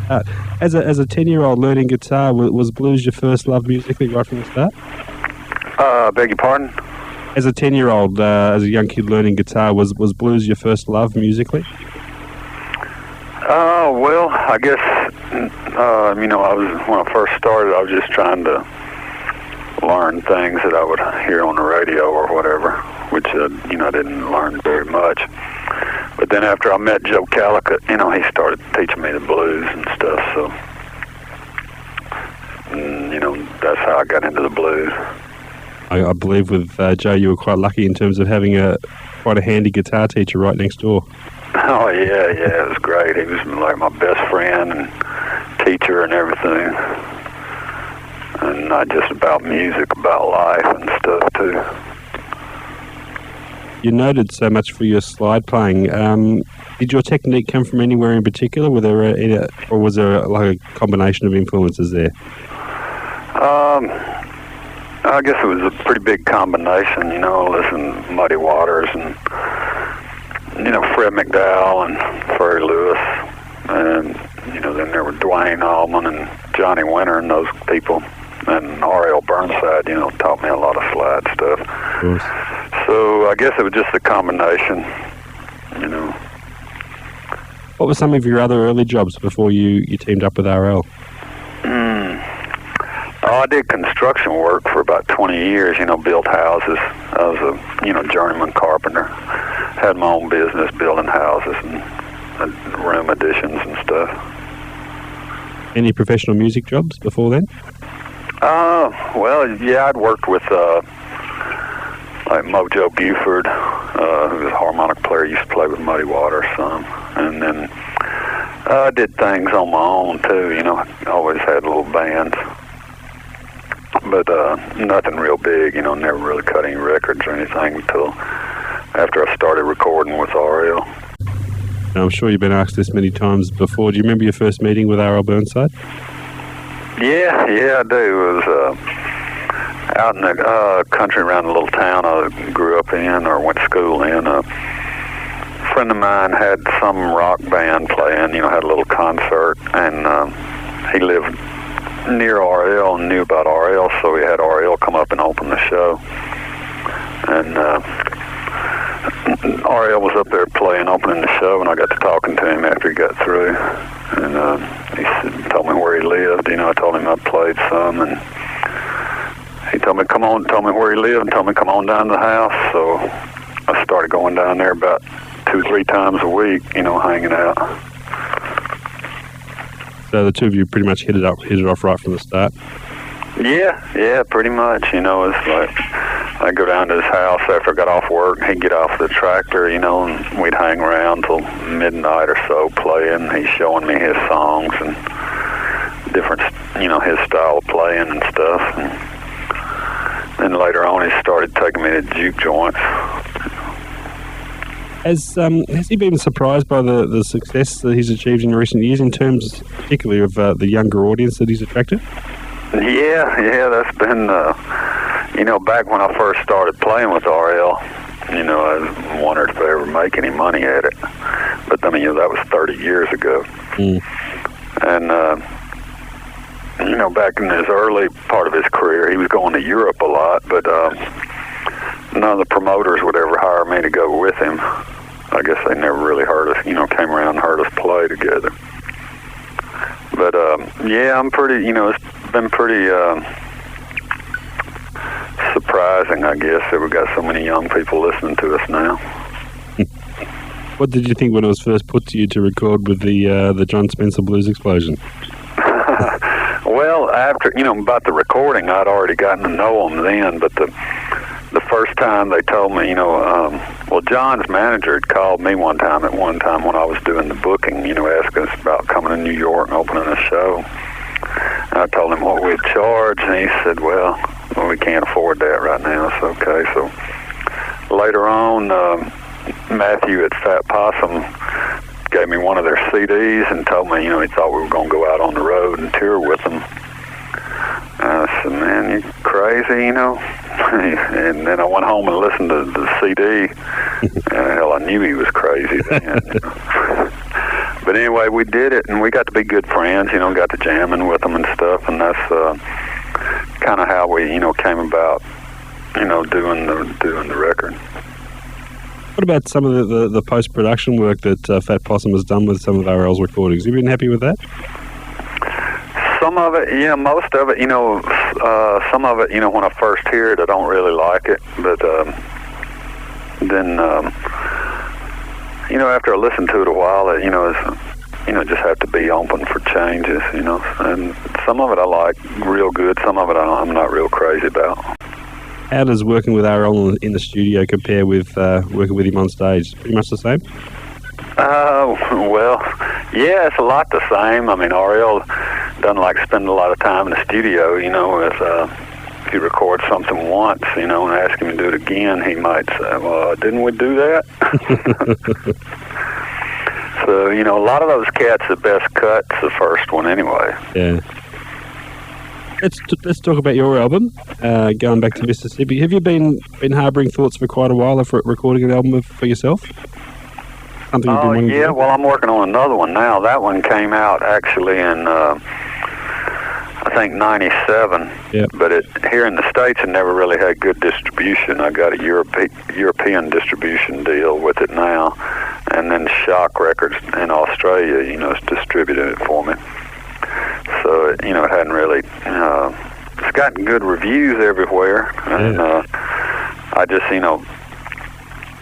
As a 10-year-old learning guitar, was blues your first love musically right from the start? Beg your pardon? As a 10-year-old, as a young kid learning guitar, was blues your first love musically? Well, I guess, when I first started, I was just trying to learn things that I would hear on the radio or whatever, which, I didn't learn very much. But then after I met Joe Calicut, he started teaching me the blues and stuff, so, that's how I got into the blues. I believe with Joe, you were quite lucky in terms of having quite a handy guitar teacher right next door. Oh, yeah, it was great. He was like my best friend and teacher and everything. And not just about music, about life and stuff, too. You're noted so much for your slide playing. Did your technique come from anywhere in particular? Or was there like a combination of influences there? I guess it was a pretty big combination, listening to Muddy Waters and, Fred McDowell and Ferry Lewis. And, then there were Dwayne Allman and Johnny Winter and those people. And R.L. Burnside, taught me a lot of slide stuff. So I guess it was just a combination, What were some of your other early jobs before you teamed up with R.L.? I did construction work for about 20 years, built houses. I was a, journeyman carpenter. Had my own business building houses and room additions and stuff. Any professional music jobs before then? Well, yeah, I'd worked with, like Mojo Buford, who was a harmonic player, used to play with Muddy Waters some. And then I did things on my own, too, I always had little bands. But nothing real big, never really cut any records or anything until after I started recording with R.L. I'm sure you've been asked this many times before. Do you remember your first meeting with R.L. Burnside? Yeah, I do. It was out in the country around a little town I grew up in or went to school in. A friend of mine had some rock band playing, had a little concert, and he lived near R.L. and knew about R.L., so we had R.L. come up and open the show. And R.L. was up there opening the show, and I got to talking to him after he got through. And he told me where he lived. I told him I played some, and he told me where he lived and told me come on down to the house. So I started going down there about 2-3 times a week, hanging out. So the two of you pretty much hit it off right from the start? Yeah, pretty much. It's like I'd go down to his house after I got off work. He'd get off the tractor, and we'd hang around till midnight or so playing. He's showing me his songs and different, his style of playing and stuff. And then later on, he started taking me to juke joints. Has he been surprised by the success that he's achieved in recent years in terms particularly of the younger audience that he's attracted? Yeah, that's been, back when I first started playing with R.L., I wondered if I ever make any money at it. But, that was 30 years ago. And, back in his early part of his career, he was going to Europe a lot, but none of the promoters would ever hire me to go with him. I guess they never really heard us, came around and heard us play together. But, I'm pretty, it's been pretty surprising, I guess, that we've got so many young people listening to us now. What did you think when it was first put to you to record with the John Spencer Blues Explosion? Well, after, about the recording, I'd already gotten to know them then, but the first time they told me, John's manager had called me one time when I was doing the booking, asking us about coming to New York and opening a show. And I told him what we'd charge, and he said, well, we can't afford that right now. It's okay. So later on, Matthew at Fat Possum gave me one of their CDs and told me, he thought we were going to go out on the road and tour with them. I said, man, you crazy, And then I went home and listened to the CD. And hell, I knew he was crazy then. But anyway, we did it, and we got to be good friends, got to jamming with them and stuff, and that's kind of how we, came about, doing the record. What about some of the post-production work that Fat Possum has done with some of RL's recordings? Have you been happy with that? Some of it, most of it, some of it, when I first hear it, I don't really like it, but then, after I listen to it a while, it, just have to be open for changes, and some of it I like real good, some of it I'm not real crazy about. How does working with RL in the studio compare with working with him on stage? Pretty much the same? Well, yeah, it's a lot the same. I mean, RL doesn't like spending a lot of time in the studio, if you record something once, and ask him to do it again, he might say, well, didn't we do that? So, a lot of those cats, the best cut's the first one anyway. Yeah. Let's talk about your album, going back to Mississippi. Have you been harboring thoughts for quite a while of recording an album for yourself? Something you've been wanting to do? Well, I'm working on another one now. That one came out actually in, I think, 97. Yep. But here in the States, it never really had good distribution. I got a European distribution deal with it now. And then Shock Records in Australia, is distributing it for me. So, it hadn't really, it's gotten good reviews everywhere. And I just,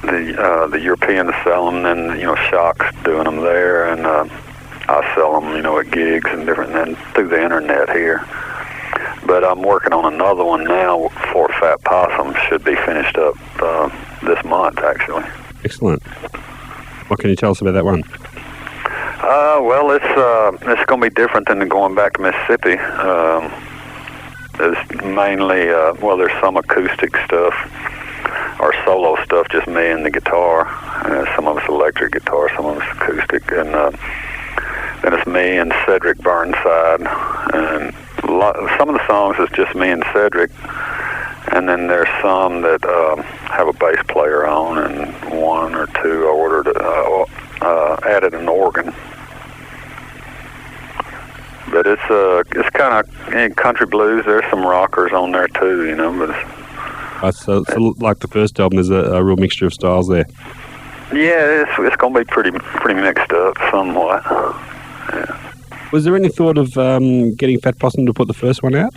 the Europeans sell them, and, Shock's doing them there, and I sell them, at gigs and different, and through the internet here. But I'm working on another one now for Fat Possum. Should be finished up this month, actually. Excellent. What can you tell us about that one? Well, it's going to be different than going back to Mississippi. There's mainly, there's some acoustic stuff or solo stuff, just me and the guitar. Some of it's electric guitar, some of it's acoustic, and then it's me and Cedric Burnside. And some of the songs is just me and Cedric, and then there's some that have a bass player on, and one or two I ordered, added an organ. But it's kind of in country blues. There's some rockers on there too, but so like the first album, there's a real mixture of styles there. Yeah, it's going to be pretty mixed up somewhat. Yeah. Was there any thought of getting Fat Possum to put the first one out?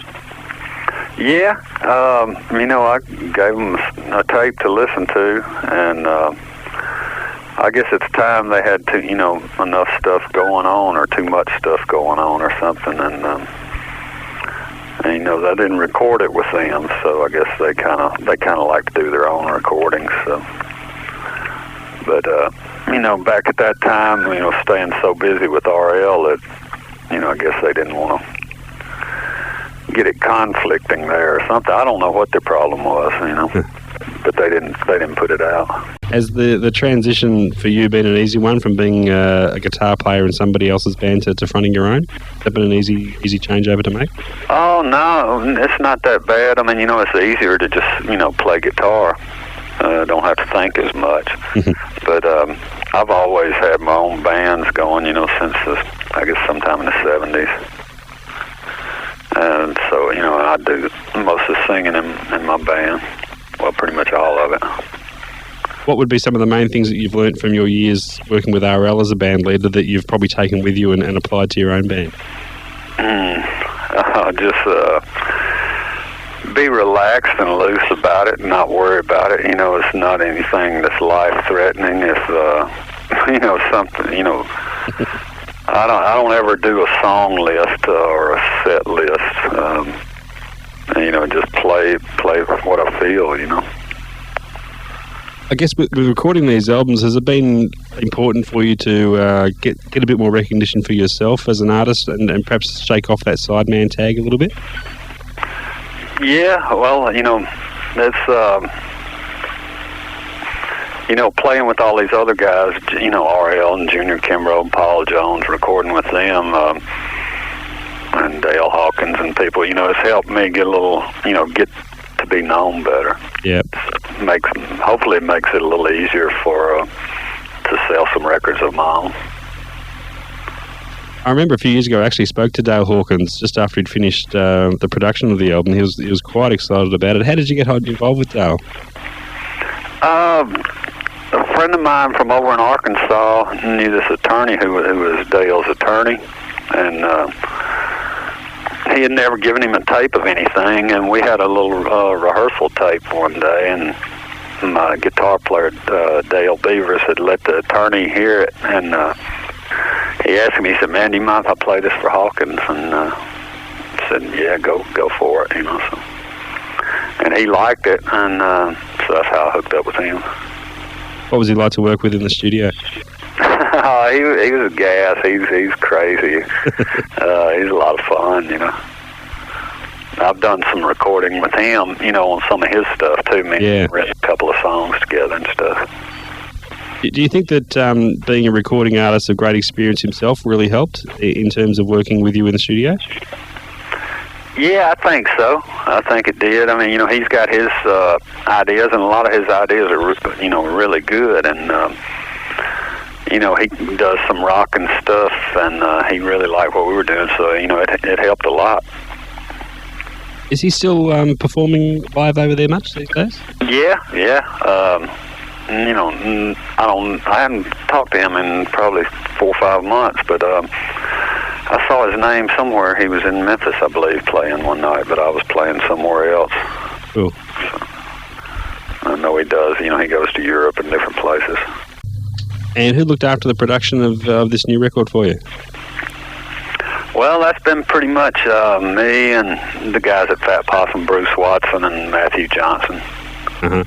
Yeah, I gave them a tape to listen to, and I guess it's time they had enough stuff going on, or too much stuff going on, or something, and they didn't record it with them, so I guess they kind of like to do their own recordings. So, but back at that time, staying so busy with RL that I guess they didn't want to get it conflicting there or something. I don't know what their problem was, but they didn't put it out. Has the transition for you been an easy one from being a guitar player in somebody else's band to fronting your own? Has that been an easy changeover to make? Oh, no, it's not that bad. I mean, it's easier to just, play guitar. Don't have to think as much. But I've always had my own bands going, since I guess sometime in the 70s. And so, I do most of the singing in my band. Well, pretty much all of it. What would be some of the main things that you've learnt from your years working with RL as a band leader that you've probably taken with you and applied to your own band? Just be relaxed and loose about it and not worry about it. It's not anything that's life-threatening. It's, something, I don't ever do a song list or a set list. Just play what I feel, I guess with recording these albums, has it been important for you to get a bit more recognition for yourself as an artist and perhaps shake off that sideman tag a little bit? Yeah, well, it's, playing with all these other guys, RL and Junior Kimbrough and Paul Jones, recording with them, and Dale Hawkins and people, it's helped me get a little, get to be known better. Yep. Hopefully it makes it a little easier to sell some records of my own. I remember a few years ago I actually spoke to Dale Hawkins just after he'd finished the production of the album. He was quite excited about it. How did you get involved with Dale? A friend of mine from over in Arkansas knew this attorney who was Dale's attorney, and he had never given him a tape of anything, and we had a little rehearsal tape one day, and my guitar player, Dale Beavers, had let the attorney hear it, and he asked me, he said, "Man, do you mind if I play this for Hawkins?" And I said, "Yeah, go for it," so. And he liked it, and so that's how I hooked up with him. What was he like to work with in the studio? He was gas. He's crazy. He's a lot of fun, I've done some recording with him, on some of his stuff too. We've written a couple of songs together and stuff. Do you think that being a recording artist, a great experience himself, really helped in terms of working with you in the studio? Yeah, I think so. I think it did. I mean, he's got his ideas, and a lot of his ideas are, really good. And, he does some rock and stuff, and he really liked what we were doing. So, it helped a lot. Is he still performing live over there much these days? Yeah. I haven't talked to him in probably 4 or 5 months, but I saw his name somewhere. He was in Memphis, I believe, playing one night, but I was playing somewhere else. Cool. So, I know he does. He goes to Europe and different places. And who looked after the production of this new record for you? Well, that's been pretty much me and the guys at Fat Possum, Bruce Watson and Matthew Johnson. Uh-huh.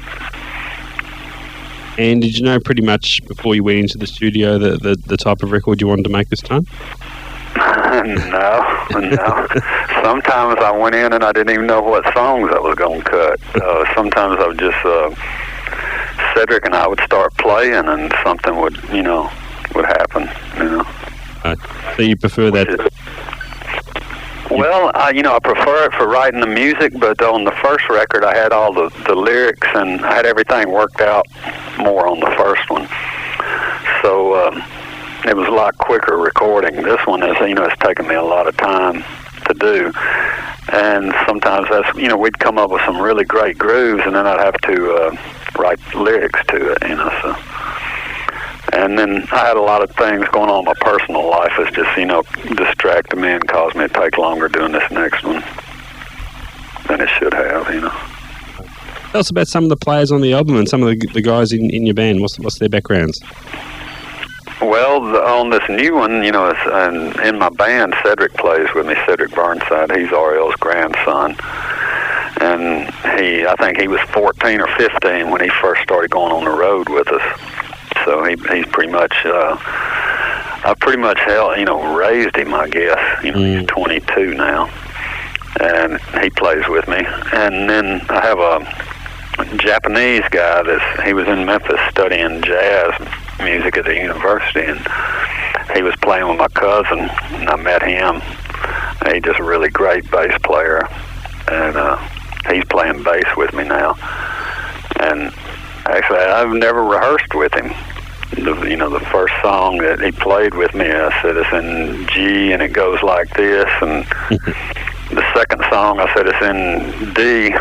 And did you know pretty much before you went into the studio the type of record you wanted to make this time? No. Sometimes I went in and I didn't even know what songs I was going to cut. Sometimes I would just, Cedric and I would start playing and something would happen, So you prefer that? Well, I prefer it for writing the music, but on the first record I had all the lyrics and I had everything worked out more on the first one. So it was a lot quicker recording. This one is, it's taken me a lot of time to do. And sometimes that's, we'd come up with some really great grooves and then I'd have to write lyrics to it, so. And then I had a lot of things going on in my personal life. It's just, distracted me and caused me to take longer doing this next one than it should have, Tell us about some of the players on the album and some of the guys in your band. What's their backgrounds? Well, on this new one, and in my band, Cedric plays with me, Cedric Burnside. He's Ariel's grandson. And I think he was 14 or 15 when he first started going on the road with us. So he's pretty much, I pretty much raised him, I guess. He's 22 now, and he plays with me. And then I have a Japanese guy he was in Memphis studying jazz music at the university, and he was playing with my cousin, and I met him. And he's just a really great bass player, and he's playing bass with me now. And actually, I've never rehearsed with him. The first song that he played with me, I said it's in G and it goes like this, and the second song I said it's in D,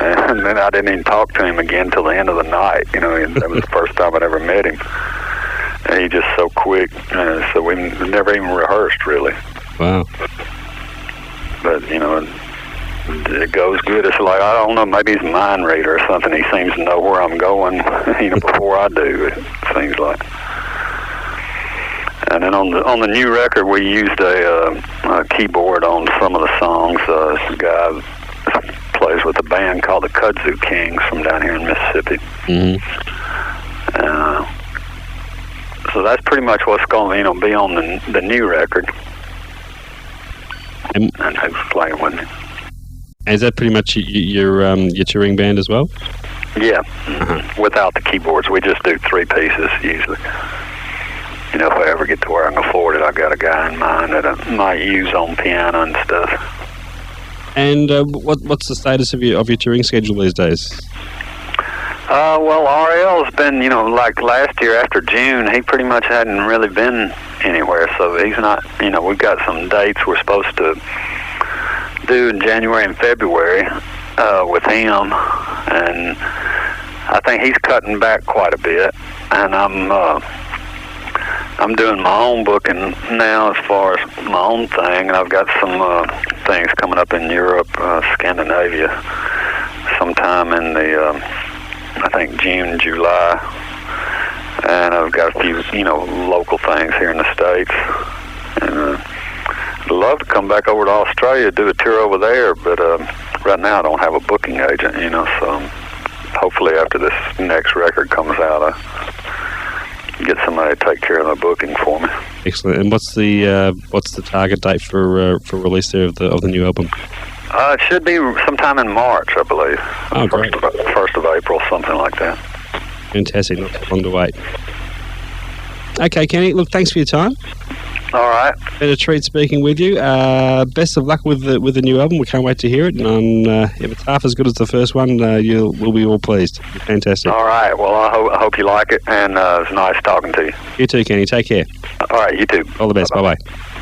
and then I didn't even talk to him again till the end of the night. That was the first time I'd ever met him, and he's just so quick. So we never even rehearsed really. Wow. But it goes good. It's like, I don't know, maybe he's a mind reader or something. He seems to know where I'm going, before I do, it seems like. And then on the new record, we used a keyboard on some of the songs. This guy plays with a band called the Kudzu Kings from down here in Mississippi. Mm-hmm. So that's pretty much what's going to, be on the new record. And who's playing with me. Is that pretty much your touring band as well? Yeah, without the keyboards. We just do 3 pieces usually. If I ever get to where I can afford it, I got a guy in mind that I might use on piano and stuff. And what's the status of your touring schedule these days? Well, Ariel's been, like last year after June, he pretty much hadn't really been anywhere. so he's not, we've got some dates we're supposed to do in January and February with him, and I think he's cutting back quite a bit, and I'm doing my own booking now as far as my own thing, and I've got some things coming up in Europe, Scandinavia, sometime in the, I think June, July, and I've got a few, local things here in the States, and I'd love to come back over to Australia, do a tour over there, but right now I don't have a booking agent, so hopefully after this next record comes out, I get somebody to take care of the booking for me. Excellent. And what's the target date for release there of the new album? It should be sometime in March, I believe. Oh, great. 1st of April, something like that. Fantastic. Not too long to wait. Okay, Kenny. Look, thanks for your time. All right. Been a treat speaking with you. Best of luck with the new album. We can't wait to hear it. And if it's half as good as the first one, we'll be all pleased. Fantastic. All right. Well, I hope you like it, and it's nice talking to you. You too, Kenny. Take care. All right. You too. All the best. Bye-bye. Bye-bye.